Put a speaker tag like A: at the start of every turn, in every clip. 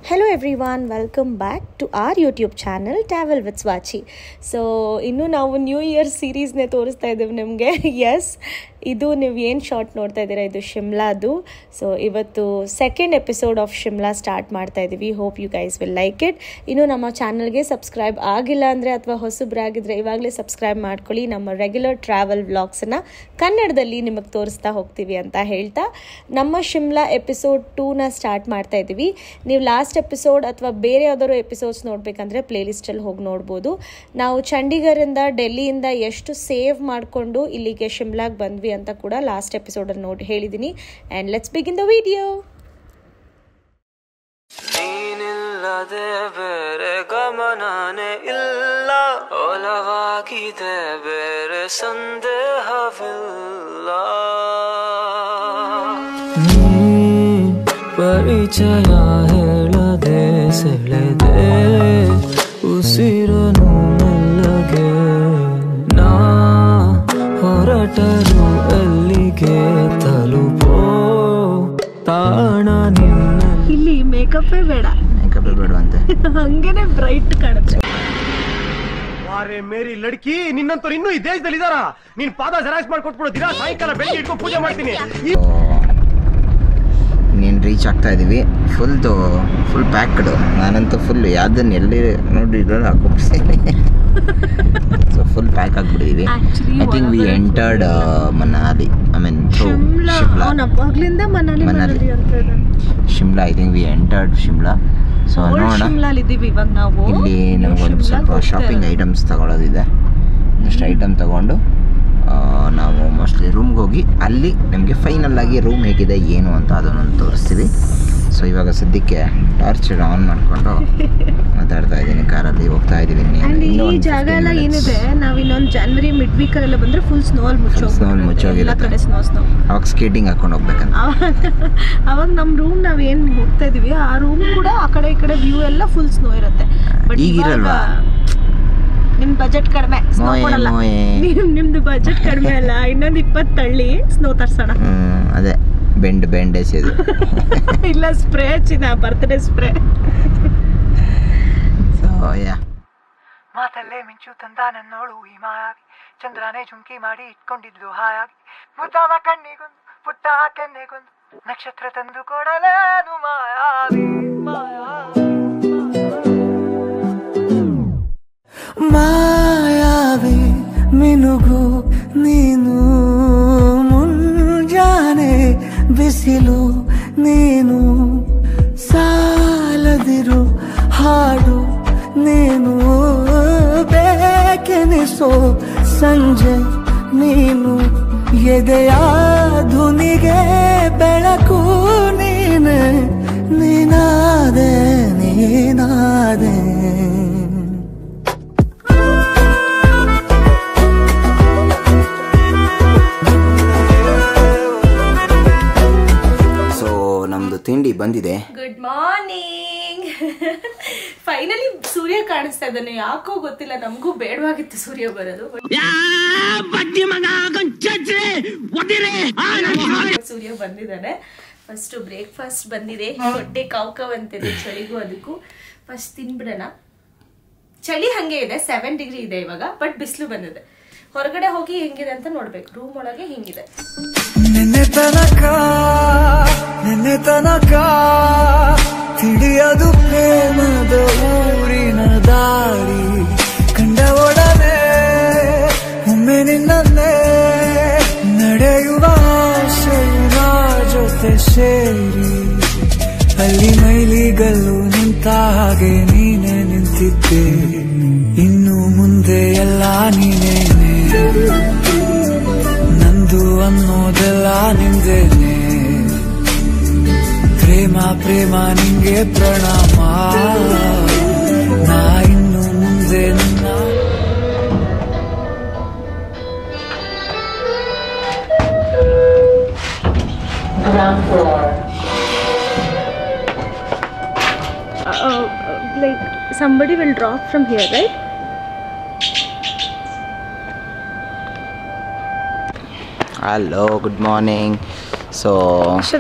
A: Hello everyone, welcome back to our YouTube channel Travel with Swachi. So ಇನ್ನು ನಾವು new year ಸೀರೀಸ್ನೇ ತೋರಿಸ್ತಾ ಇದ್ದೀವಿ ನಿಮಗೆ. ಎಸ್, ಇದು ನೀವು ಏನು ಶಾರ್ಟ್ ನೋಡ್ತಾ ಇದ್ದೀರಾ, ಇದು ಶಿಮ್ಲಾದು. ಸೊ ಇವತ್ತು second episode of Shimla start ಮಾಡ್ತಾ ಇದ್ದೀವಿ. Hope you guys will like it. ಇನ್ನು ನಮ್ಮ ಚಾನಲ್ಗೆ ಸಬ್ಸ್ಕ್ರೈಬ್ ಆಗಿಲ್ಲ ಅಂದರೆ ಅಥವಾ ಹೊಸಬ್ರಾಗಿದ್ದರೆ ಇವಾಗಲೇ ಸಬ್ಸ್ಕ್ರೈಬ್ ಮಾಡ್ಕೊಳ್ಳಿ. ನಮ್ಮ ರೆಗ್ಯುಲರ್ ಟ್ರಾವೆಲ್ ವ್ಲಾಗ್ಸನ್ನು ಕನ್ನಡದಲ್ಲಿ ನಿಮಗೆ ತೋರಿಸ್ತಾ ಹೋಗ್ತೀವಿ ಅಂತ ಹೇಳ್ತಾ ನಮ್ಮ ಶಿಮ್ಲಾ ಎಪಿಸೋಡ್ 2ನ ಸ್ಟಾರ್ಟ್ ಮಾಡ್ತಾ ಇದ್ದೀವಿ. ನೀವು ಲಾಸ್ಟ್ ಎಪಿಸೋಡ್ ಅಥವಾ ಬೇರೆ ಯಾವ್ದಾದ್ರು ಎಪಿಸೋಡ್ಸ್ ನೋಡಬೇಕಂದ್ರೆ ಪ್ಲೇಲಿಸ್ಟಲ್ಲಿ ಹೋಗಿ ನೋಡ್ಬೋದು. ನಾವು ಚಂಡೀಗಢದಿಂದ ಡೆಲ್ಲಿಯಿಂದ ಎಷ್ಟು ಸೇವ್ ಮಾಡಿಕೊಂಡು ಇಲ್ಲಿಗೆ ಶಿಮ್ಲಾಗೆ ಬಂದ್ವಿ ಅಂತ ಕೂಡ ಲಾಸ್ಟ್ ಎಪಿಸೋಡಲ್ಲಿ ನೋಡಿ ಹೇಳಿದ್ದೀನಿ. And let's begin the video.
B: ನೀನಿಲ್ಲದೆ ಬೇರೆ ಗಮನನೇ ಇಲ್ಲ, ಒಲವಾಗಿದೆ ಬೇರೆ ಸಂದೇಹವಿಲ್ಲ. ಪರಿಚಯ ಹೇಳದೆ ಸೆಳೆದೆ ಉಸಿರನು ಮೆಲ್ಲಗೆ, ನಾ ಹೊರಟರು ಅಲ್ಲಿಗೆ ತಲುಪೋ ತಾಣ ನಿನ್ನ.
A: ಇಲ್ಲಿ ಮೇಕಪ್ಪೇ ಬೇಡ
C: ಅಂತೆ,
A: ಹಂಗೇನೆ ಬ್ರೈಟ್ ಕಾಣುತ್ತೆ.
D: ಅರೆ ಮೇರಿ ಲಡ್ಕಿ, ನಿನ್ನಂತವ್ರು ಇನ್ನೂ ಈ ದೇಶದಲ್ಲಿ ಇದಾರ? ನೀನ್ ಪಾದ ಜೆರಾಕ್ಸ್ ಮಾಡ್ಕೊಟ್ಬಿಡು, ದಿನ ಸಾಯಂಕಾಲ ಬೆಳಿಗ್ಗೆ ಇಟ್ಕೊಂಡು ಪೂಜೆ ಮಾಡ್ತೀನಿ.
C: ನೀನು ರೀಚ್ ಆಗ್ತಾ ಇದ್ದೀವಿ. Full packed. ನಾನಂತೂ ಫುಲ್ ಯಾವ್ದನ್ನ ಎಲ್ಲಿ ನೋಡಿ ಇದ್ರಲ್ಲಿ ಹಾಕೊಬಿಡ್ತೀನಿ. ಸೊ ಫುಲ್ ಪ್ಯಾಕ್ ಆಗಿಬಿಟ್ಟಿದ್ದೀವಿ. I think we entered Manali, I mean Shimla. Manali Shimla, I think we entered Shimla. So ನೋಡೋಣ, ಇಲ್ಲಿ ನಮಗೊಂದು ಸ್ವಲ್ಪ ಶಾಪಿಂಗ್ ಐಟಮ್ಸ್ ತಗೊಳ್ಳೋದಿದೆ. ಅಷ್ಟು ಐಟಮ್ ತಗೊಂಡು ನಾವು ಮೋಸ್ಟ್ಲಿ ರೂಮ್ಗೆ ಹೋಗಿ ಅಲ್ಲಿ ನಮಗೆ ಫೈನಲ್ ಆಗಿ ರೂಮ್ ಹೇಗಿದೆ ಏನು ಅಂತ ಅದನ್ನೊಂದು ತೋರಿಸ್ತೀವಿ. ಸೊ ಇವಾಗ ಸದ್ಯಕ್ಕೆ ಟಾರ್ಚ್ ಆನ್ ಮಾಡಿಕೊಂಡು ಮಾತಾಡ್ತಾ ಇದ್ದೀನಿ, ಕಾರಲ್ಲಿ ಹೋಗ್ತಾ ಇದ್ದೀವಿ.
A: ಈ ಜಾಗ ಎಲ್ಲ ಏನಿದೆ, ನಾವು ಇನ್ನೊಂದು ಜನವರಿ ಮಿಡ್ ವೀಕಲ್ಲೆಲ್ಲ ಬಂದರೆ ಫುಲ್ ಸ್ನೋಲ್ ಮುಚ್ಚೋಗಿರುತ್ತೆ.
C: ಅವಾಗ ಸ್ಕೇಟಿಂಗ್ ಹಾಕೊಂಡು ಹೋಗ್ಬೇಕಂತ.
A: ಅವಾಗ ನಮ್ಮ ರೂಮ್ ನಾವು ಏನು ಹೋಗ್ತಾ ಇದೀವಿ ಆ ರೂಮ್ ಕೂಡ ಆ ಕಡೆ ಈ ಕಡೆ ವ್ಯೂ ಎಲ್ಲ ಫುಲ್ ಸ್ನೋ ಇರುತ್ತೆ. ಬಟ್
C: ಈಗಿರಲ್ವಾ?
A: ನಿಮ್ ಬಜೆಟ್ ಕಡಿಮೆ, ನಿಮ್ದು ಬಜೆಟ್ ಕಡಿಮೆ ಅಲ್ಲ, ಇನ್ನೊಂದು 20 ತಳ್ಳಿ ಸ್ನೋ ತರ್ಸೋಣ.
C: ಅದೇ ಬೆಂಡ್ ಎಸೆದು
A: ಇಲ್ಲ ಸ್ಪ್ರೇ ಹಚ್ಚಿನ ಬರ್ತ್ಡೇ ಸ್ಪ್ರೇ.
C: ಸೊ ಯಾ,
B: ಮಾತಲ್ಲೇ ಮಿಂಚು ತಂದ ನನ್ನೋಳು ಈ ಮಾಯಾವಿ, ಚಂದ್ರನೇ ಜುಂಕಿ ಮಾಡಿ ಇಟ್ಕೊಂಡಿದ್ಲು ಹಾಯಾಗಿ, ಮುದ್ದಾದ ಕಣ್ಣಿಗೊಂದು ಪುಟ್ಟ ಕೆನ್ನೆಗೊಂದು ನಕ್ಷತ್ರ ತಂದು ಕೊಡಲೇನು ಮಾಯಾವಿ. ಮಾಯಾವಿ ಮಿನುಗು ನೀನು, ಮುಂಜಾನೆ ಬಿಸಿಲು ನೀನು, ಸಾಲದಿರು ಹಾಡು ನೀನು, ಬೇಕೆನಿಸೋ ಸಂಜೆ ನೀನು, ಎದೆಯ ಧುನಿಗೆ ಬೆಳಕು ನೀನೆ, ನೀನಾದೆ ನೀನಾದೆ.
C: ತಿಂಡಿ ಬಂದಿದೆ.
A: Good morning. ಫೈನಲಿ ಸೂರ್ಯ ಕಾಣಿಸ್ತಾ ಇದ್ದಾನೆ. ಯಾಕೋ ಗೊತ್ತಿಲ್ಲ, ನಮಗೂ ಬೇಡವಾಗಿತ್ತು ಸೂರ್ಯ ಬರೋದು. ಸೂರ್ಯ ಬಂದಿದ್ದಾನೆ. ಫಸ್ಟ್ ಬ್ರೇಕ್ಫಾಸ್ಟ್ ಬಂದಿದೆ. ಹೊಟ್ಟೆ ಕಾವ್ ಅಂತಿದೆ ಚಳಿಗೂ ಅದಕ್ಕೂ. ಫಸ್ಟ್ ತಿನ್ಬಿಡೋಣ. ಚಳಿ ಹಂಗೆ ಇದೆ, 7 ಡಿಗ್ರಿ ಇದೆ ಇವಾಗ, ಬಟ್ ಬಿಸಿಲು ಬಂದಿದೆ. ಹೊರಗಡೆ ಹೋಗಿ ಹೆಂಗಿದೆ ಅಂತ ನೋಡ್ಬೇಕು. ರೂಮ್ ಒಳಗೆ ಹಿಂಗಿದೆ.
B: ನಿನ್ನೆ ತನಕ ತಿಳಿಯದು ಪ್ರೇಮದ ಊರಿನ ದಾರಿ, ಕಂಡ ಒಡನೆ ಒಮ್ಮೆ ನಿನ್ನೇ ನಡೆಯುವ ಆಸೆಯ ಜೊತೆ ಸೇರಿ, ಅಲ್ಲಿ ಮೈಲಿಗಲ್ಲು ನಿಂತ ಹಾಗೆ ನೀನೆ ನಿಂತಿದ್ದೆ, ಇನ್ನು ಮುಂದೆ ಎಲ್ಲ ನೀನೇನೆ, ನಂದು ಅನ್ನೋದೆಲ್ಲ ನಿಂದೇನೆ, ಪ್ರೇಮ ನಿಂಗೆ ಪ್ರಣಾಮ, ನಾ ಇನ್ನು ಮುಂದೆ ನಿನ್ನ.
A: Like somebody will drop from here, right?
C: Hello, good morning. So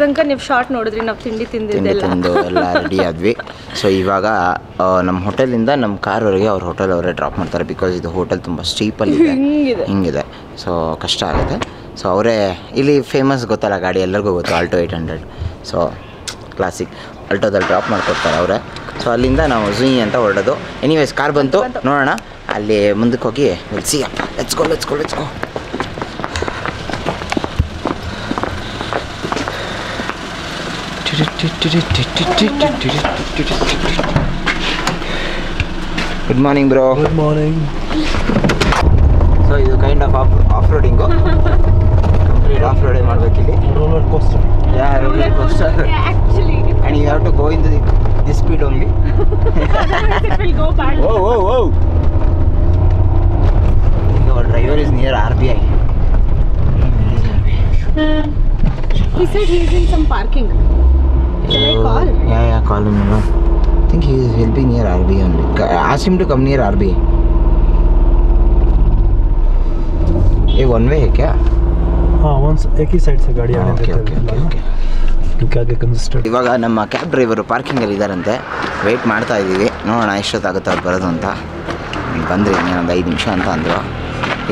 A: ತನಕ ನೀವು ಶಾರ್ಟ್ ನೋಡಿದ್ರಿ, ನಾವು ತಿಂಡಿ
C: ತಿಂದು
A: ತಿಂದಿದ್ದೆಲ್ಲ
C: ಎಲ್ಲ ರೆಡಿ ಆದ್ವಿ. ಸೊ ಇವಾಗ ನಮ್ಮ ಹೋಟೆಲಿಂದ ನಮ್ಮ ಕಾರ್ವರೆಗೆ ಅವ್ರ ಹೋಟೆಲ್ ಅವರೇ ಡ್ರಾಪ್ ಮಾಡ್ತಾರೆ. ಬಿಕಾಸ್ ಇದು ಹೋಟೆಲ್ ತುಂಬ ಸ್ಟೀಪಲ್ಲಿ ಹಿಂಗಿದೆ, ಸೊ ಕಷ್ಟ ಆಗುತ್ತೆ. ಸೊ ಅವರೇ ಇಲ್ಲಿ ಫೇಮಸ್ ಗೊತ್ತಲ್ಲ ಗಾಡಿ, ಎಲ್ಲರಿಗೂ ಗೊತ್ತು ಆಲ್ಟೋ 800. ಸೊ ಕ್ಲಾಸಿಕ್ ಆಲ್ಟೋದಲ್ಲಿ ಡ್ರಾಪ್ ಮಾಡಿಕೊಡ್ತಾರೆ ಅವರೇ. ಸೊ ಅಲ್ಲಿಂದ ನಾವು ಝುಯಿ ಅಂತ ಹೊರಡೋದು. ಎನಿವೇಸ್ ಕಾರ್ ಬಂತು, ನೋಡೋಣ ಅಲ್ಲಿ ಮುಂದಕ್ಕೆ ಹೋಗಿ see. Let's go. Good morning bro.
E: Good morning.
C: So ಇದು kind of off roading, complete off ರೋಡೇ ಮಾಡಬೇಕಿಲ್ಲಿ.
E: Roller coaster.
C: Yeah, roller coaster.
A: actually
C: And you have to go in this speed only.
A: it will go back.
C: Whoa. Our driver is near RBI.
A: He said he is in some parking. Shall I call?
C: Yeah, call him. I think he'll be near RBI only. Ask him to come near RBI. ये one way है क्या?
E: हाँ, एक ही side से गाड़ी आने देते
C: Okay.
E: क्योंकि आगे कंजेस्टेड.
C: ಇವಾಗ ನಮ್ಮ ಕ್ಯಾಬ್ ಡ್ರೈವರು ಪಾರ್ಕಿಂಗಲ್ಲಿ ಇದ್ದಾರಂತೆ, ವೆಯ್ಟ್ ಮಾಡ್ತಾ ಇದ್ದೀವಿ. ನೋಡೋಣ ಎಷ್ಟೊತ್ತಾಗುತ್ತೆ ಅವ್ರು ಬರೋದು ಅಂತ. ಬಂದ್ರಿ ಇನ್ನೊಂದು 5 ನಿಮಿಷ ಅಂತ ಅಂದರು.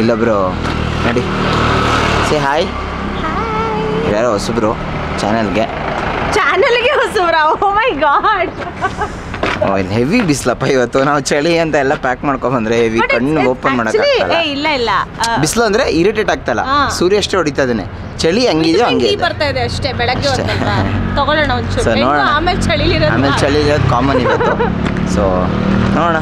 C: ಇಲ್ಲೊಬ್ಬರು ನೋಡಿ, ಸೇ ಹಾಯ್. ಯಾರೋ ಹೊಸಬ್ರು ಚಾನಲ್ಗೆ
A: ಹೊಸಬ್ರಾ? ಓ ಮೈ ಗಾಡ್.
C: ಇಲ್ಲಿ ಹೆವಿ ಬಿಸಿಲಪ್ಪ ಇವತ್ತು. ನಾವು ಚಳಿ ಅಂತ ಎಲ್ಲ ಪ್ಯಾಕ್ ಮಾಡ್ಕೊಂಡ್ಬಂದ್ರೆ ಹೆವಿ, ಕಣ್ಣು ಓಪನ್ ಮಾಡೋಕ್ಕಾಗಲ್ಲ.
A: ಇಲ್ಲ
C: ಬಿಸಿಲು ಅಂದರೆ ಇರಿಟೇಟ್ ಆಗ್ತಲ್ಲ, ಸೂರ್ಯ ಅಷ್ಟೇ ಹೊಡಿತಾ ಇದ್ದಾನೆ. ಚಳಿ ಹಂಗಿದೆಯೋ ಹಂಗೆ ಇದೆ.
A: ಬರ್ತಾ ಇದೆ ಅಷ್ಟೇ, ಬೆಳಗ್ಗೆ ತಗೊಳ್ಳೋಣ
C: ಸೊ
A: ಒಂಚೂರು.
C: ನೋಡೋಣ, ಆಮೇಲೆ ಚಳಿ ಇರೋದು ಕಾಮನ್ ಇವತ್ತು. ಸೊ ನೋಡೋಣ.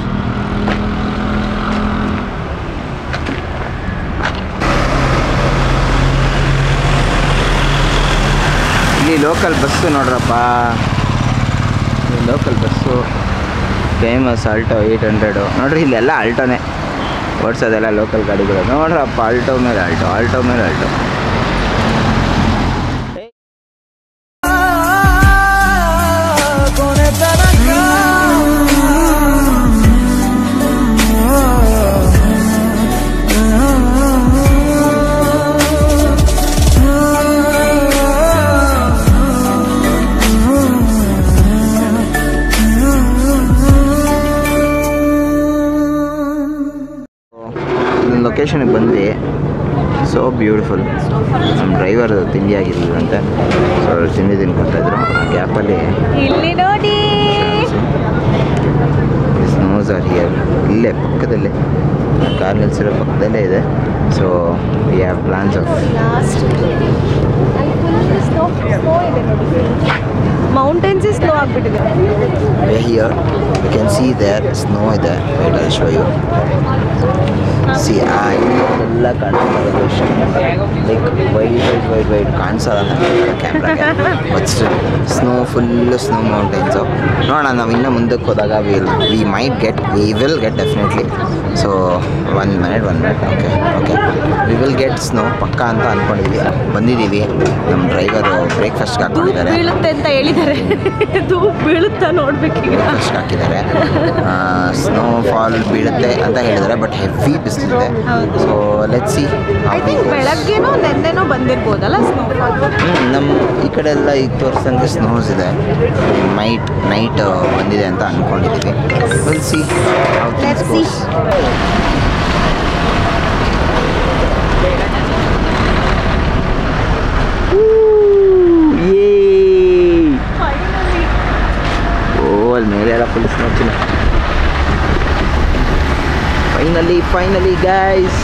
C: ಇಲ್ಲಿ ಲೋಕಲ್ ಬಸ್ಸು ನೋಡ್ರಪ್ಪ, ಲೋಕಲ್ ಬಸ್ಸು ಫೇಮಸ್ ಆಲ್ಟೋ 800 ನೋಡ್ರಿ. ಇಲ್ಲೆಲ್ಲ ಆಲ್ಟೋನೇ ಓಡಿಸೋದೆಲ್ಲ, ಲೋಕಲ್ ಗಾಡಿಗಳು ನೋಡ್ರಪ್ಪ. ಆಲ್ಟೋ ಮೇಲೆ ಆಲ್ಟೋ. ಲೊಕೇಶನ್ಗೆ ಬಂದ್ವಿ. So beautiful. ನಮ್ಮ ಡ್ರೈವರ್ ತಿಂಡಿ ಆಗಿರಲಿಲ್ಲಂತೆ, ಸೊ ಅವ್ರು ತಿಂಡಿ ಕೊಡ್ತಾಯಿದ್ರು. ಆ ಗ್ಯಾಪಲ್ಲಿ
A: ಇಲ್ಲಿ ನೋಡಿ,
C: ಸ್ನೋಸ್ ಆರ್ ಹಿಯರ್. ಇಲ್ಲೇ ಪಕ್ಕದಲ್ಲೇ ಕಾರ್ ನಿಲ್ಸಿರೋ ಪಕ್ಕದಲ್ಲೇ ಇದೆ. So we have plans of
A: mountains snow ಆಗಿಬಿಟ್ಟಿದೆ.
C: Here you can see there snow ಇದೆ. Wait I show you. See ಎಲ್ಲ ಕಾಣಿಸ್ತಾರೆ ಇಷ್ಟ, ಲೈಕ್ ವೈಟ್ ಕಾಣಿಸಲ್ಲ ನನಗೆ ಕ್ಯಾಮ್ರಾಗೆ. But snow full snow mountains. ನೋಡೋಣ, ನಾವು ಇನ್ನೂ ಮುಂದಕ್ಕೆ ಹೋದಾಗ we will get definitely. So 1 minute. Okay we will get snow ಪಕ್ಕ ಅಂತ ಅಂದ್ಕೊಂಡಿದ್ವಿ. ಬಂದಿದ್ದೀವಿ. ನಮ್ಮ ಡ್ರೈವರು ಬ್ರೇಕ್ಫಾಸ್ಟ್ಗೆ ಹಾಕ್ಕೊಂಡಿದ್ದಾರೆ.
A: ಬೀಳುತ್ತೆ ಅಂತ ಹೇಳಿದ್ದಾರೆ. ಬೀಳುತ್ತಾ ನೋಡ್ಬೇಕೀಗ.
C: ಬ್ರೇಕ್ಫಾಸ್ಟ್ಗೆ ಹಾಕಿದ್ದಾರೆ. ಸ್ನೋ ಫಾಲ್ ಬೀಳುತ್ತೆ ಅಂತ ಹೇಳಿದ್ದಾರೆ, ಬಟ್ ಹೆವಿ ಬಿಸಿಲಿದೆ. So let's see.
A: I think ಬೆಳಗ್ಗೆನೋ ನೆನ್ನೆನೋ ಬಂದಿರ್ಬೋದಲ್ಲ ಸ್ನೋಫಾಲ್.
C: ನಮ್ಮ ಈ ಕಡೆ ಎಲ್ಲ ಈಗ ತೋರಿಸಂಗೆ ಸ್ನೋಸ್ ಇದೆ. ನೈಟ್ ಬಂದಿದೆ ಅಂತ ಅಂದ್ಕೊಂಡಿದ್ದೀವಿ. Will see how things goes. ಅಲ್ಲಿ ಮೇಲೆ ಎಲ್ಲ ಫುಲ್ ಸ್ನೋ. Finally guys.